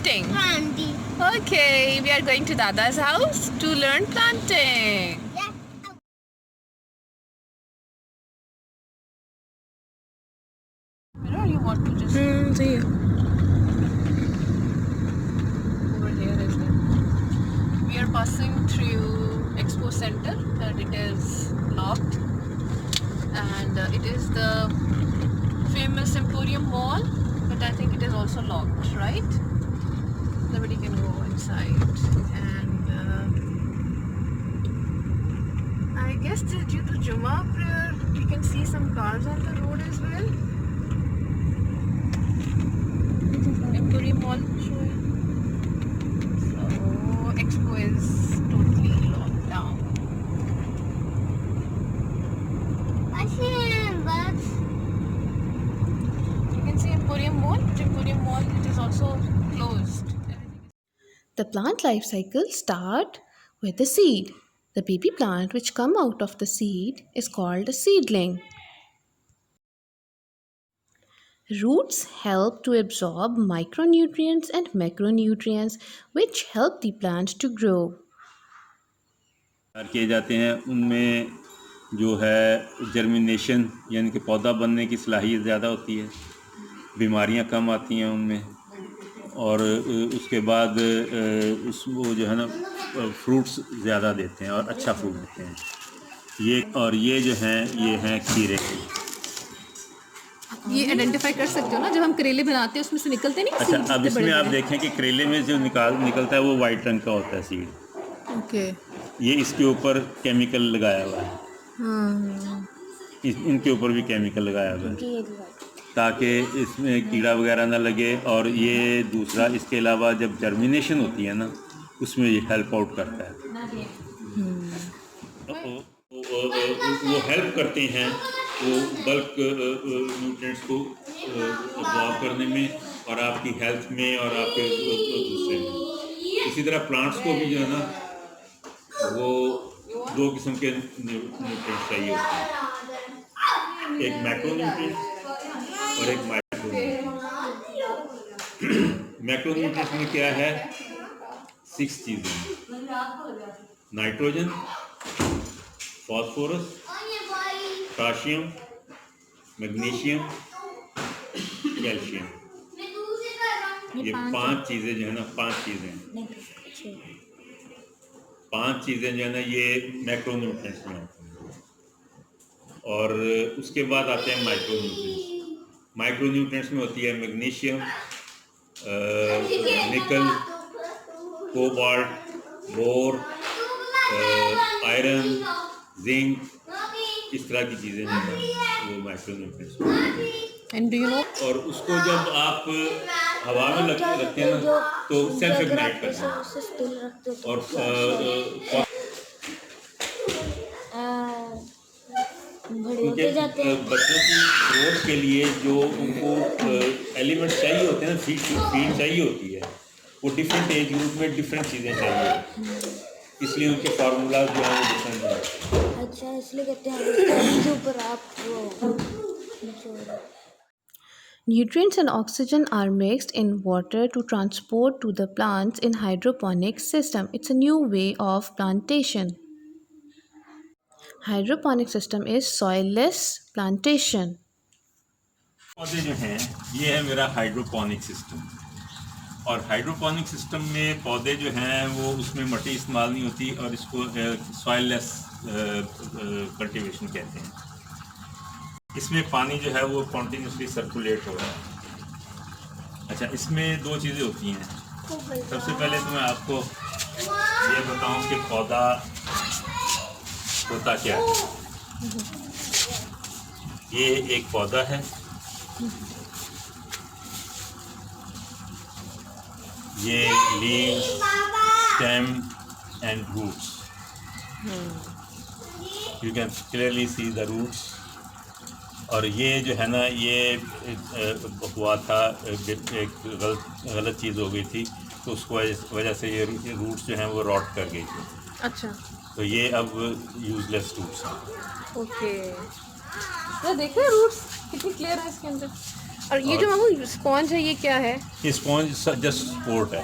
planting? Planting. Okay, we are going to Dada's house to learn planting. Yeah. Or you want to just See you. over here as well? We are passing through Expo Center and it is locked. And it is the famous Emporium Mall, but I think it is also locked, right? Nobody can go inside. And I guess due to Juma prayer, you can see some cars on the road as well. Emporium Mall showing. So Expo is totally locked down. I see birds. You can see Emporium Mall, but Emporium Mall it is also closed. The plant life cycle start with the seed. The baby plant which come out of the seed is called a seedling. Roots help to absorb micronutrients and macronutrients which help the plant to grow. किए जाते हैं उनमें जो है germination यानी कि पौधा बनने की सलाहियत ज़्यादा होती है, बीमारियां कम आती हैं उनमें, और उसके बाद उस वो जो है ना फ्रूट्स ज़्यादा देते हैं और अच्छा फ्रूट देते हैं। ये जो हैं ये हैं खीरे। ये आइडेंटिफाई कर सकते हो ना, जब हम करेले बनाते हैं उसमें से निकलते नहीं। अच्छा, अब इसमें आप देखें कि करेले में जो निकलता है वो वाइट रंग का होता है सीड। ओके। ये इसके ऊपर केमिकल लगाया हुआ है। इनके ऊपर भी केमिकल लगाया हुआ है ताकि इसमें कीड़ा वगैरह ना लगे। और ये दूसरा, इसके अलावा जब जर्मिनेशन होती है ना उसमें ये हेल्प आउट करता है। वो हेल्प करते हैं वो बल्क न्यूट्रिएंट्स को अब्जॉर्ब करने में और आपकी हेल्थ में और आपके दूसरे में। इसी तरह प्लांट्स को भी जो है ना वो दो किस्म के न्यूट्रिएंट्स चाहिए होते हैं, एक मैक्रोन्यूट्रिएंट और एक माइक्रोन्यूट्रिएंट। मैक्रोन्यूट्रिएंट्स में क्या है? 6 चीज़ें: nitrogen, phosphorus, potassium, magnesium, calcium. ये 5 चीज़ें जो है ना, 5 चीज़ें जो है ना ये मैक्रोन्यूट्रिएंट्स में आती हैं। और उसके बाद आते हैं माइक्रोन्यूट्रिएंट्स। माइक्रोन्यूट्रिएंट्स में होती है मैग्नीशियम, निकल, कोबाल्ट, बोर, आयरन, जिंक, इस तरह की चीज़ें जो है वो माइक्रोन्यूट्रिएंट्स में। एंड डू यू नो, और उसको जब आप हवा में रखते हैं ना तो सेल्फ इग्नाइट करते हैं। और क्योंकि बच्चों की ग्रोथ के लिए जो उनको एलिमेंट्स चाहिए होते हैं ना, फीड चाहिए होती है, वो डिफरेंट एज ग्रुप में डिफरेंट चीज़ें चाहिए, इसलिए उनके फार्मूला जो है वो डिफरेंट है। अच्छा, इसलिए कहते हैं इसके ऊपर आप Nutrients and oxygen are mixed in water to transport to the plants in hydroponic system. It's a new way of plantation. Hydroponic system is soilless plantation. पौधे जो हैं ये है मेरा हाइड्रोपोनिक सिस्टम। और हाइड्रोपोनिक सिस्टम में पौधे जो हैं वो उसमें मिट्टी इस्तेमाल नहीं होती और इसको सॉइललेस कल्टीवेशन कहते हैं। इसमें पानी जो है वो कॉन्टीन्यूसली सर्कुलेट हो रहा है। अच्छा, इसमें 2 चीज़ें होती हैं। सबसे पहले तो मैं आपको ये बताऊं कि पौधा होता क्या है। ये एक पौधा है, ये leaves, stem and roots. You can clearly see the roots. और ये जो है ना ये हुआ था, एक गलत चीज़ हो गई थी तो उसको वजह से ये रूट्स जो हैं वो रॉट कर गई थी। अच्छा, तो ये अब यूजलेस रूट्स हैं। ओके। तो देखो रूट्स कितनी क्लियर है इसके अंदर। और ये जो मामू स्पॉन्ज है ये क्या है? ये स्पॉन्ज जस्ट सपोर्ट है,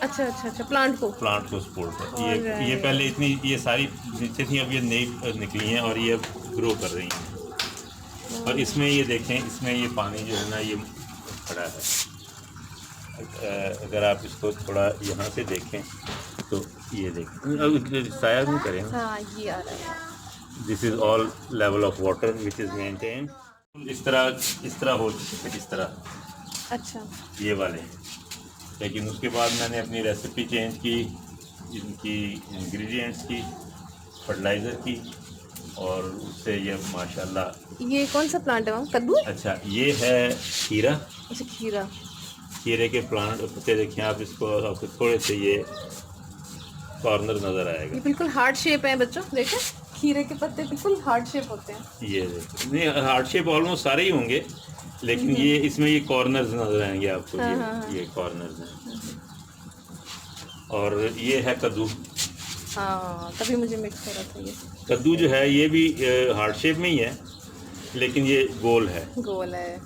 अच्छा अच्छा अच्छा, प्लांट को सपोर्ट है। ये पहले इतनी ये सारी नीचे थी, अब ये नई निकली हैं और ये ग्रो कर रही हैं। और इसमें ये देखें, इसमें ये पानी जो है ना ये खड़ा है। अगर आप इसको थोड़ा यहाँ से देखें तो ये देखें, साया नहीं करें। हाँ ये आ रहा है। This is all level of water which is maintain. इस तरह हो चुके थे, इस तरह अच्छा ये वाले। लेकिन उसके बाद मैंने अपनी रेसिपी चेंज की, इनकी इंग्रेडिएंट्स की, फर्टिलाइज़र की, और उससे ये माशाल्लाह। ये कौन सा प्लांट है मामू? कद्दू? अच्छा, ये है खीरा। अच्छा खीरा। खीरे के प्लांट पत्ते देखें आप, इसको आपको थोड़े से ये कॉर्नर नज़र आएगा। ये बिल्कुल हार्ट शेप है बच्चों, देखें खीरे के पत्ते बिल्कुल हार्ट शेप होते हैं। ये देखें, नहीं हार्ट शेप ऑलमोस्ट सारे ही होंगे, लेकिन ये इसमें ये कॉर्नर्स नज़र आएंगे आपको। ये कॉर्नर्स हैं। और ये है कद्दू। हाँ तभी मुझे मिक्स हो रहा था। ये कद्दू जो है ये भी हार्ट शेप में ही है, लेकिन ये गोल है। गोल है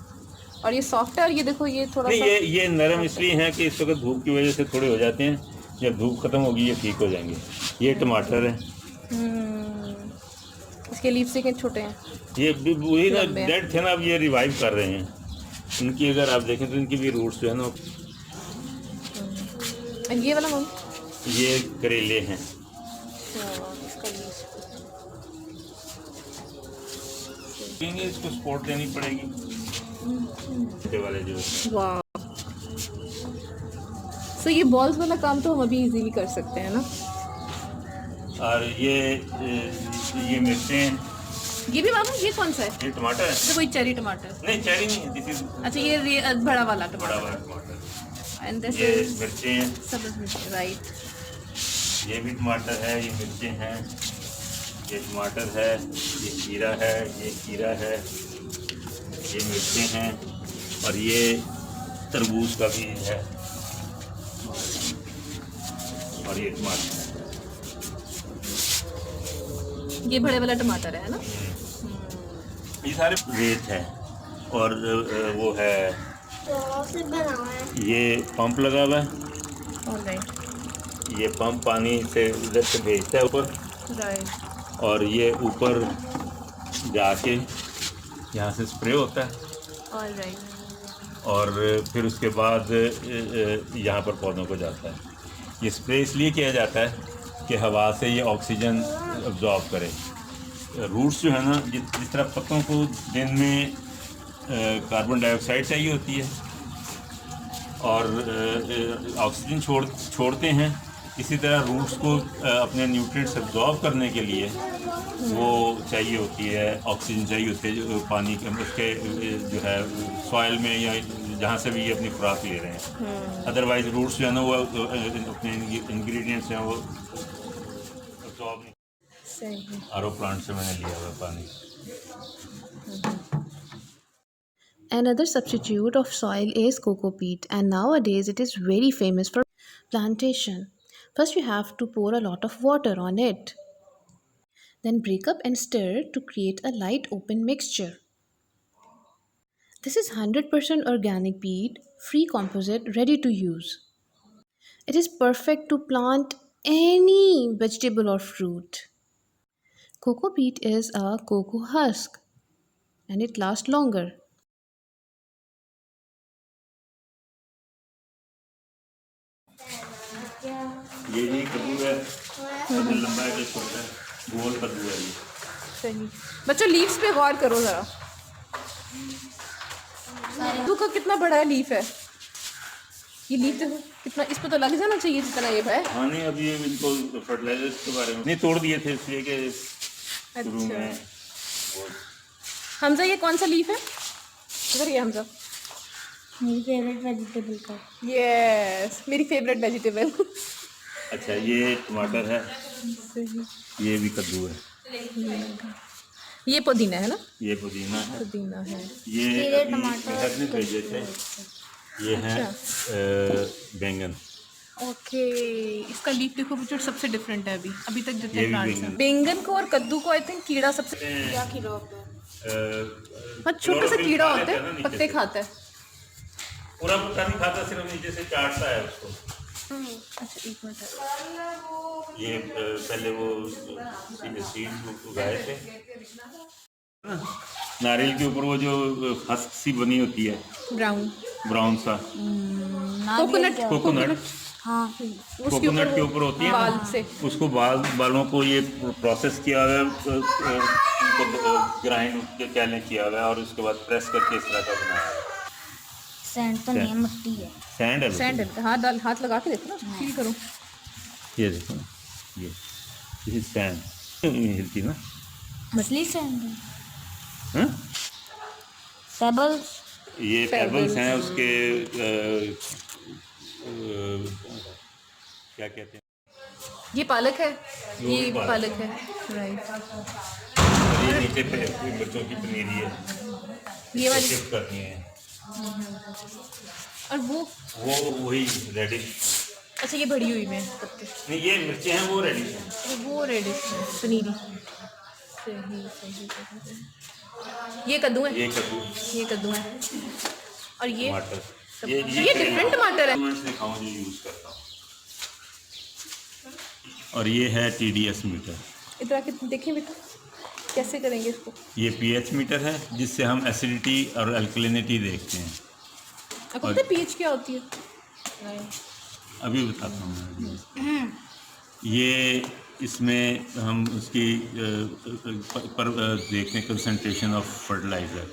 और ये सॉफ्ट है। और ये देखो ये थोड़ा नहीं, सा ये नरम इसलिए है कि इस वक्त धूप की वजह से थोड़े हो जाते हैं, जब धूप ख़त्म होगी ये ठीक हो जाएंगे। ये टमाटर है। इसके लीफ से कितने छोटे हैं। ये वही ना डेड थे ना, अब ये रिवाइव कर रहे हैं। इनकी अगर आप देखें तो इनकी भी रूट्स जो है ना। और ये वाला मामू? ये करेले हैं। इसका लीफ इसको सपोर्ट देनी पड़ेगी, छोटे वाले जो। वाह। तो ये बॉल्स वाला काम तो हम अभी इजीली कर सकते हैं ना। और ये मिर्चें हैं। ये भी मामू ये कौन सा है? ये टमाटर है। तो कोई चेरी टमाटर? नहीं, चेरी नहीं है, दिस इज अच्छा ये बड़ा वाला बड़ा टमाटर। वाला टमाटर। एंड दिस ये इज मिर्चें हैं। सब्ज़ मिर्च, राइट। ये भी टमाटर है, ये मिर्चें हैं, ये टमाटर है, ये खीरा है, ये खीरा है, ये मिर्चें हैं, और ये तरबूज का बीज है, और ये टमाटर है। ये बड़े वाला टमाटर है ना। ये सारे रेत है। और वो है, ये पंप लगा हुआ है। ऑलराइट ये पंप पानी से इधर से भेजता है ऊपर, राइट। और ये ऊपर जाके यहाँ से स्प्रे होता है, ऑलराइट। और फिर उसके बाद यहाँ पर पौधों को जाता है। ये स्प्रे इसलिए किया जाता है कि हवा से ये ऑक्सीजन अब्जॉर्ब करे। रूट्स जो है ना, जिस तरह पत्तों को दिन में कार्बन डाइऑक्साइड चाहिए होती है और ऑक्सीजन छोड़ते हैं, इसी तरह रूट्स को अपने न्यूट्रिएंट्स अब्जॉर्ब करने के लिए वो चाहिए होती है, ऑक्सीजन चाहिए होती है, जो पानी के उसके जो है सॉइल में या जहाँ से भी ये अपनी खुराक ले रहे हैं। अदरवाइज रूट्स जो है ना वो अपने इंग्रेडिएंट्स हैं वो अब्जॉर्ब नहीं। सही। आरओ प्लांट से मैंने लिया हुआ पानी। Another substitute of soil is coco peat, and nowadays it is very famous for plantation. First, you have to pour a lot of water on it. Then break up and stir to create a light open mixture. This is 100% organic peat, free composite, ready to use. It is perfect to plant any vegetable or fruit. Coco peat is a cocoa husk and it lasts longer. ये भी कद्दू है, कद्दू लंबा है, छोटा है, गोल कद्दू है ये। सही। बच्चों लीव्स पे गौर करो जरा। कद्दू का कितना बड़ा लीफ है। ये लीफ देखो कितना, इस पे तो लग जाना चाहिए जितना ये है। हाँ नहीं, अब ये इनको फर्टिलाइजर्स के बारे में नहीं तोड़ दिए थे इसलिए कि शुरू में वो। हमजा ये कौन सा लीफ है? इधर ये हमजा। मेरी फेवरेट वेजिटेबल का। यस, मेरी फेवरेट वेजिटेबल। अच्छा, ये टमाटर है, ये भी कद्दू है, ये पुदीना है ना। ये पुदीना है, पुदीना है। ये टमाटर ने भेजे थे, ये है बैंगन। ओके, इसका लीफ देखो बच्चों सबसे डिफरेंट है अभी तक जितने ये भी प्लांट्स हैं। बैंगन। बैंगन को और कद्दू को आई थिंक कीड़ा सबसे क्या कीड़ा होता है? हाँ छोटा सा कीड़ा होता है, पत्ते खाता है। पूरा पत्ता नहीं खाता, सिर्फ नीचे से चाटता है उसको। अच्छा एक मिनट। ये पहले वो सीड उगाए थे नारियल के ऊपर, वो जो हस्क सी बनी होती है ब्राउन ब्राउन सा, कोकोनट कोकोनट हाँ कोकोनट के ऊपर होती है ना, बाल से उसको बालों को ये प्रोसेस किया हुआ है, ग्राइंड कैले किया हुआ है, और उसके बाद प्रेस करके इस तरह का बनाया है। सैंड तो नहीं है, मिट्टी है। सैंड है सैंड है। हाथ डाल, हाथ लगा के देखो ना, फील करो। ये देखो ये सैंड हिलती ना। मछली सैंड है। हाँ? पेबल्स। ये पेबल्स हैं उसके क्या कहते हैं, ये पालक है, ये ये पालक। पालक है, राइट। और ये नीचे पे मिर्चों की पनीरी है, ये वाली शिफ्ट करनी है। और वो वही रेडिश, अच्छा ये बड़ी हुई में पत्ते, नहीं ये मिर्चें हैं, वो रेडिश है। वो रेडिश है, पनीरी। सही सही। ये कद्दू है, ये कद्दू, ये कद्दू है। और ये टमाटर, ये डिफरेंट टमाटर है। दिखाऊं जो यूज करता हूँ। और ये है TDS मीटर। इतना कितना देखें बेटा, कैसे करेंगे इसको? ये pH मीटर है, जिससे हम एसिडिटी और अल्कलिनिटी देखते हैं। आपको पता है पीएच क्या होती है? अभी बताता हूँ मैं। ये इसमें हम उसकी पर देखते हैं कंसंट्रेशन ऑफ फर्टिलाइज़र,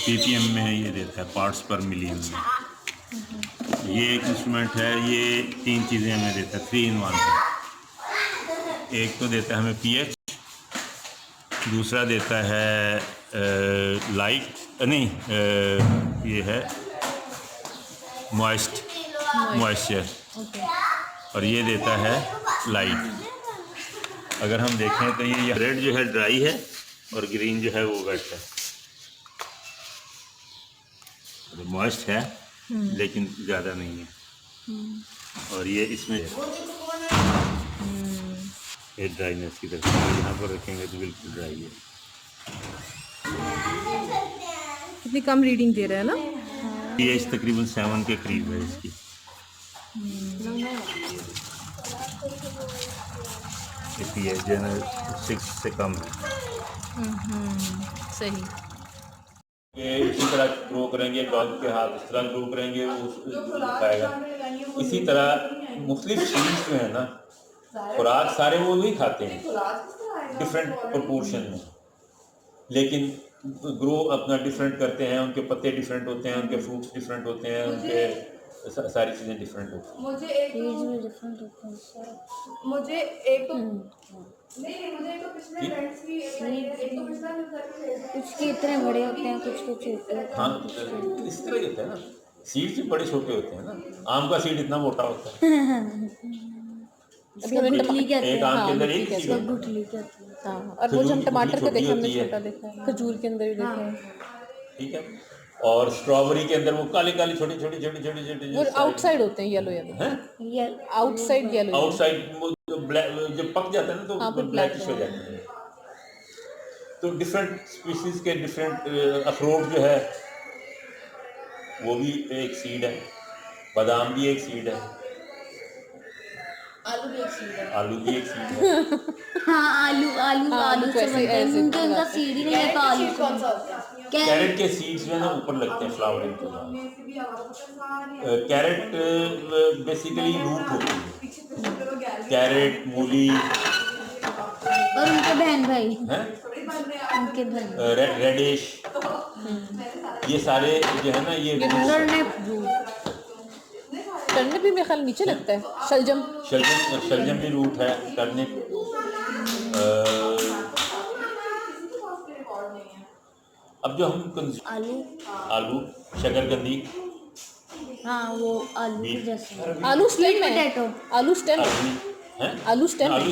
ppm में ये देता है, पार्ट्स पर मिलियन में। ये एक इंस्ट्रूमेंट है, ये 3 चीज़ें हमें देता है, 3 in 1 है। एक तो देता है हमें pH, दूसरा देता है लाइट, नहीं ये है मॉइस्चर, और ये देता है लाइट। अगर हम देखें तो ये रेड जो है ड्राई है, और ग्रीन जो है वो वेट है, मॉइस्ट है लेकिन ज़्यादा नहीं है। और ये इसमें ये ड्राइनेस की तरफ, यहाँ पर रखेंगे तो बिल्कुल ड्राई है। कितनी कम रीडिंग दे रहा है ना? pH तकरीबन 7 के करीब है इसकी। pH जो है ना 6 से कम है। सही। ये इसी तरह ग्रो करेंगे, डॉग के हाथ इस तरह ग्रो करेंगे, वो खाएगा। इसी तरह मुख्तलिफ सीड्स जो है ना, खुराक सारे वो भी खाते हैं डिफरेंट प्रोपोर्शन में, लेकिन ग्रो अपना डिफरेंट करते हैं। उनके पत्ते डिफरेंट होते हैं, उनके फ्रूट्स डिफरेंट होते हैं, उनके सारी चीज़ें डिफरेंट होती हैं। मुझे एक तो कुछ के इतने बड़े होते हैं, कुछ के छोटे। हाँ इस तरह ही होता है ना, सीड्स भी बड़े छोटे होते हैं ना। आम का सीड इतना मोटा होता है, अभी हमें गुठली कहते एक हैं। आम के अंदर एक सीड होता है। गुठली कहते हैं। हाँ, और वो जो हम टमाटर को छोटी देखा, हमने होती है। छोटा देखा है, खजूर के अंदर भी देखा है। ठीक है। और स्ट्रॉबेरी के अंदर वो काले काले छोटे छोटे छोटे छोटे छोटे वो आउटसाइड होते हैं, येलो येलो, हैं, ये आउटसाइड येलो। आउटसाइड वो जो ब्लैक, जब पक जाता है ना तो हाँ, वो ब्लैकिश हो black जाते हैं। तो डिफरेंट स्पीशीज के डिफरेंट अखरोट जो है वो भी एक सीड है, बादाम भी एक सीड है, आलू भी एक सीड है। हाँ आलू आलू हाँ, आलू आलू से वैसे बनते हैं, ऐसे उनके उनका सीड ही नहीं है तो आलू से कैरेट के सीड्स जो है ना ऊपर लगते हैं फ्लावरिंग के बाद। कैरेट बेसिकली रूट होती है, कैरेट, मूली और उनके बहन भाई हैं, उनके बहन रेडिश, ये सारे जो है ना ये टर्निप टर्निप भी मेरे ख्याल नीचे लगता है, शलजम। शलजम भी रूट है, टर्निप। अब जो हम आलू आलू, शकरकंदी, हाँ वो आलू के जैसे आलू स्टेम है, पोटैटो आलू स्टेम, हैं, आलू स्टेम, आलू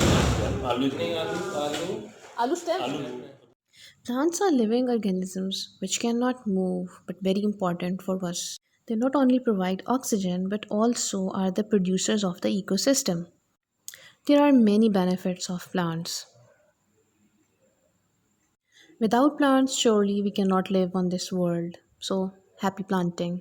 आलू स्टेम। आलू Plants are living organisms which cannot move but very important for us. They not only provide oxygen but also are the producers of the ecosystem. There are many benefits of plants. Without plants, surely we cannot live on this world. So, happy planting.